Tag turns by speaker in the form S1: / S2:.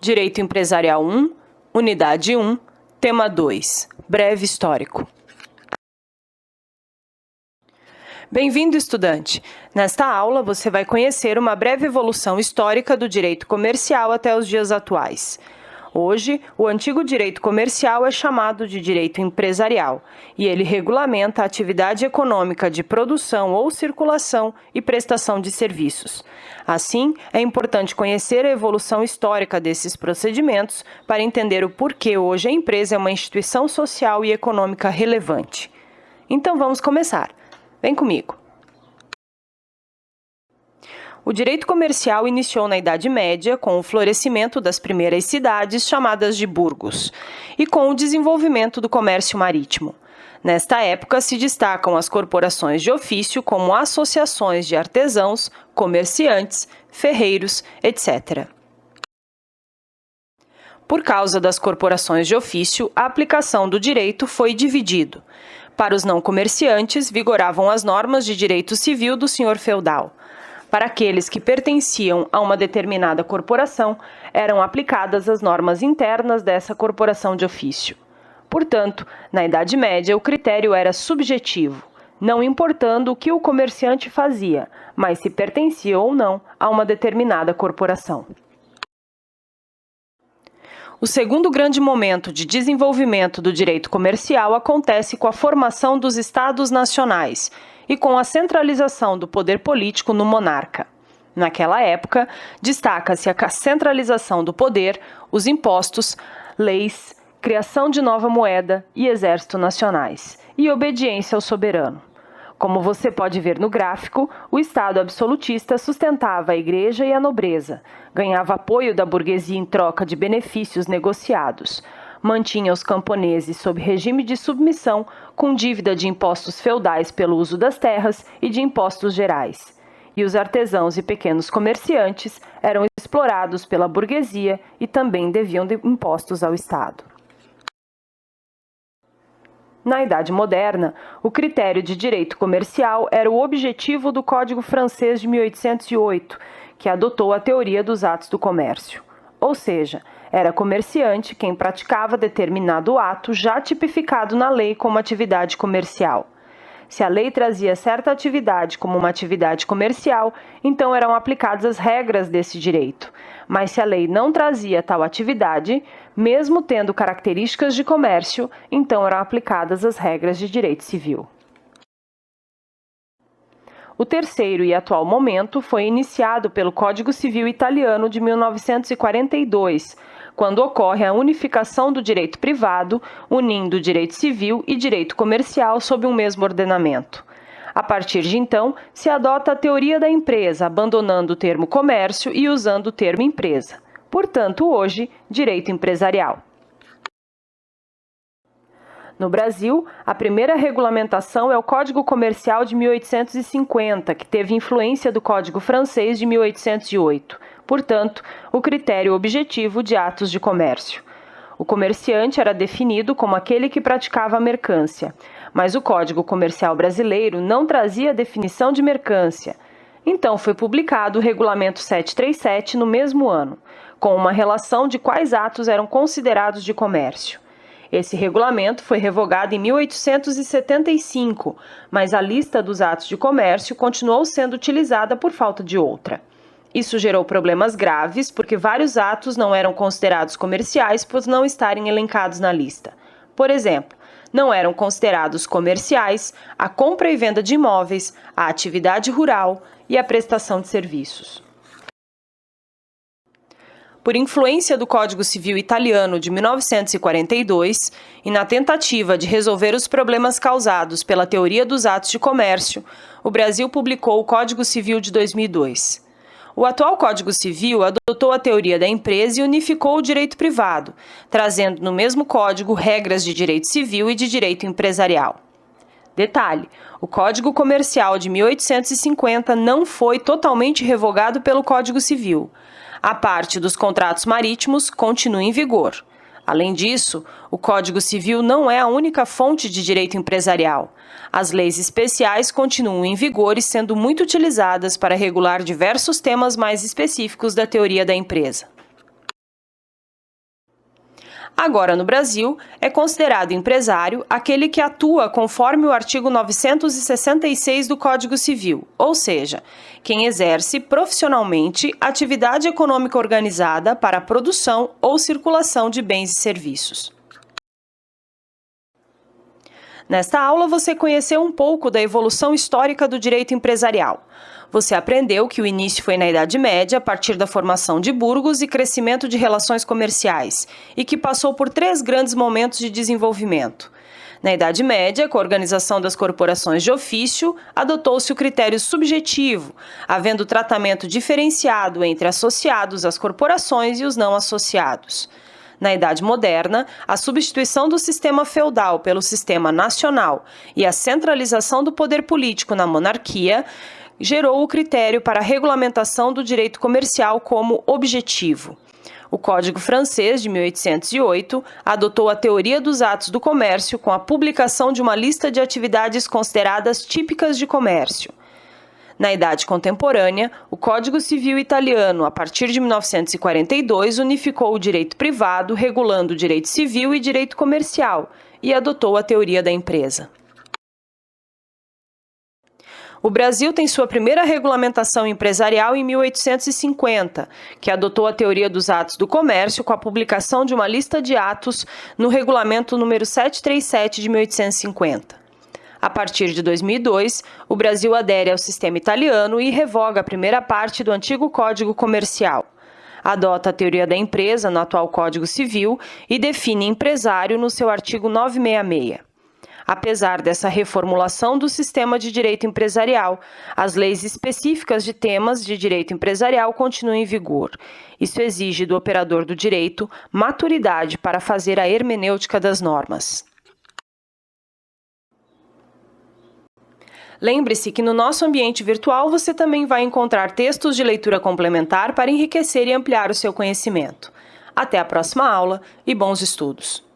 S1: Direito Empresarial 1, Unidade 1, Tema 2, Breve Histórico. Bem-vindo, estudante! Nesta aula, você vai conhecer uma breve evolução histórica do direito comercial até os dias atuais. Hoje, o antigo direito comercial é chamado de direito empresarial, e ele regulamenta a atividade econômica de produção ou circulação e prestação de serviços. Assim, é importante conhecer a evolução histórica desses procedimentos para entender o porquê hoje a empresa é uma instituição social e econômica relevante. Então, vamos começar. Vem comigo. O direito comercial iniciou na Idade Média com o florescimento das primeiras cidades chamadas de burgos e com o desenvolvimento do comércio marítimo. Nesta época se destacam as corporações de ofício como associações de artesãos, comerciantes, ferreiros, etc. Por causa das corporações de ofício, a aplicação do direito foi dividido. Para os não comerciantes, vigoravam as normas de direito civil do senhor feudal. Para aqueles que pertenciam a uma determinada corporação, eram aplicadas as normas internas dessa corporação de ofício. Portanto, na Idade Média, o critério era subjetivo, não importando o que o comerciante fazia, mas se pertencia ou não a uma determinada corporação. O segundo grande momento de desenvolvimento do direito comercial acontece com a formação dos Estados Nacionais e com a centralização do poder político no monarca. Naquela época, destaca-se a centralização do poder, os impostos, leis, criação de nova moeda e exército nacionais, e obediência ao soberano. Como você pode ver no gráfico, o Estado absolutista sustentava a igreja e a nobreza, ganhava apoio da burguesia em troca de benefícios negociados, mantinha os camponeses sob regime de submissão, com dívida de impostos feudais pelo uso das terras e de impostos gerais. E os artesãos e pequenos comerciantes eram explorados pela burguesia e também deviam de impostos ao Estado. Na Idade Moderna, o critério de direito comercial era o objetivo do Código Francês de 1808, que adotou a teoria dos atos do comércio. Ou seja, era comerciante quem praticava determinado ato já tipificado na lei como atividade comercial. Se a lei trazia certa atividade como uma atividade comercial, então eram aplicadas as regras desse direito. Mas se a lei não trazia tal atividade, mesmo tendo características de comércio, então eram aplicadas as regras de direito civil. O terceiro e atual momento foi iniciado pelo Código Civil Italiano de 1942, quando ocorre a unificação do direito privado, unindo direito civil e direito comercial sob um mesmo ordenamento. A partir de então, se adota a teoria da empresa, abandonando o termo comércio e usando o termo empresa. Portanto, hoje, direito empresarial. No Brasil, a primeira regulamentação é o Código Comercial de 1850, que teve influência do Código Francês de 1808. Portanto, o critério objetivo de atos de comércio. O comerciante era definido como aquele que praticava a mercância, mas o Código Comercial brasileiro não trazia a definição de mercância. Então foi publicado o Regulamento 737 no mesmo ano, com uma relação de quais atos eram considerados de comércio. Esse regulamento foi revogado em 1875, mas a lista dos atos de comércio continuou sendo utilizada por falta de outra. Isso gerou problemas graves, porque vários atos não eram considerados comerciais por não estarem elencados na lista. Por exemplo, não eram considerados comerciais a compra e venda de imóveis, a atividade rural e a prestação de serviços. Por influência do Código Civil Italiano de 1942 e na tentativa de resolver os problemas causados pela teoria dos atos de comércio, o Brasil publicou o Código Civil de 2002. O atual Código Civil adotou a teoria da empresa e unificou o direito privado, trazendo no mesmo código regras de direito civil e de direito empresarial. Detalhe: o Código Comercial de 1850 não foi totalmente revogado pelo Código Civil. A parte dos contratos marítimos continua em vigor. Além disso, o Código Civil não é a única fonte de direito empresarial. As leis especiais continuam em vigor e sendo muito utilizadas para regular diversos temas mais específicos da teoria da empresa. Agora, no Brasil, é considerado empresário aquele que atua conforme o artigo 966 do Código Civil, ou seja, quem exerce profissionalmente atividade econômica organizada para a produção ou circulação de bens e serviços. Nesta aula, você conheceu um pouco da evolução histórica do direito empresarial. Você aprendeu que o início foi na Idade Média, a partir da formação de burgos e crescimento de relações comerciais, e que passou por 3 grandes momentos de desenvolvimento. Na Idade Média, com a organização das corporações de ofício, adotou-se o critério subjetivo, havendo tratamento diferenciado entre associados às corporações e os não associados. Na Idade Moderna, a substituição do sistema feudal pelo sistema nacional e a centralização do poder político na monarquia gerou o critério para a regulamentação do direito comercial como objetivo. O Código Francês, de 1808, adotou a teoria dos atos do comércio com a publicação de uma lista de atividades consideradas típicas de comércio. Na Idade Contemporânea, o Código Civil italiano, a partir de 1942, unificou o direito privado, regulando o direito civil e direito comercial, e adotou a teoria da empresa. O Brasil tem sua primeira regulamentação empresarial em 1850, que adotou a teoria dos atos do comércio com a publicação de uma lista de atos no Regulamento número 737 de 1850. A partir de 2002, o Brasil adere ao sistema italiano e revoga a primeira parte do antigo Código Comercial. Adota a teoria da empresa no atual Código Civil e define empresário no seu artigo 966. Apesar dessa reformulação do sistema de direito empresarial, as leis específicas de temas de direito empresarial continuam em vigor. Isso exige do operador do direito maturidade para fazer a hermenêutica das normas. Lembre-se que no nosso ambiente virtual você também vai encontrar textos de leitura complementar para enriquecer e ampliar o seu conhecimento. Até a próxima aula e bons estudos!